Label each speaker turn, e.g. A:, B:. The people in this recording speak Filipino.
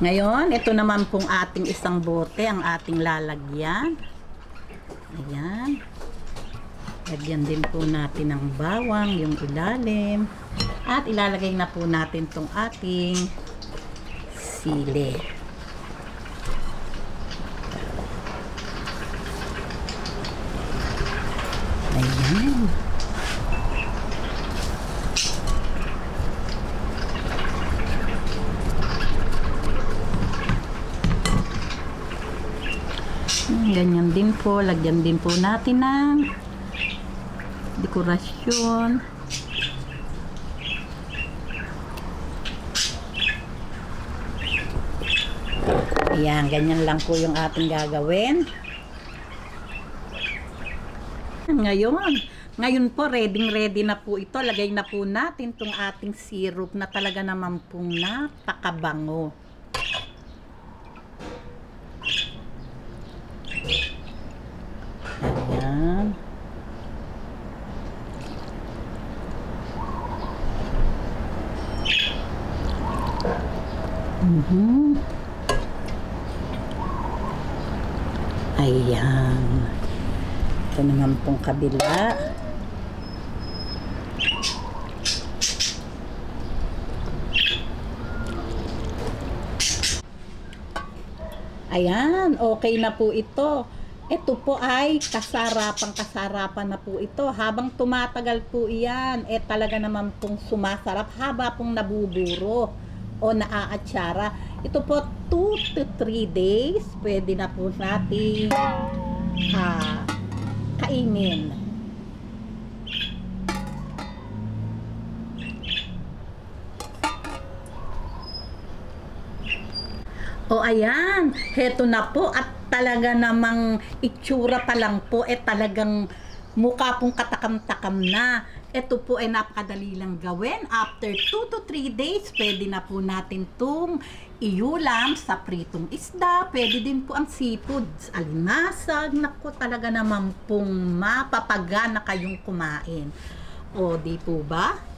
A: Ngayon, ito naman pong ating isang bote, ang ating lalagyan. Ayan. Lagyan din po natin ng bawang, yung ilalim. At ilalagay na po natin tong ating sili. Ayan. Ganyan din po, lagyan din po natin ng dekorasyon. Ayan, ganyan lang po yung ating gagawin. Ngayon po, ready na po ito. Lagay na po natin tong ating syrup na talaga naman pong napakabango. Ayan. Ayan. Ito naman pong kabila. Ayan, okay na po ito. Ito po ay kasarapan na po ito. Habang tumatagal po iyan, talaga naman pong sumasarap haba pong nabuburo o naaatsara. Ito po 2 to 3 days, pwede na po natin kainin. O ayan, heto na po at talaga namang itsura pa lang po talagang mukha pong katakam-takam na. Ito po ay napakadali lang gawin. After 2 to 3 days, pwede na po natin itong iulam sa pritong isda. Pwede din po ang seafoods, alimasag. Naku, talaga naman pong mapapagana kayong kumain. O, di po ba?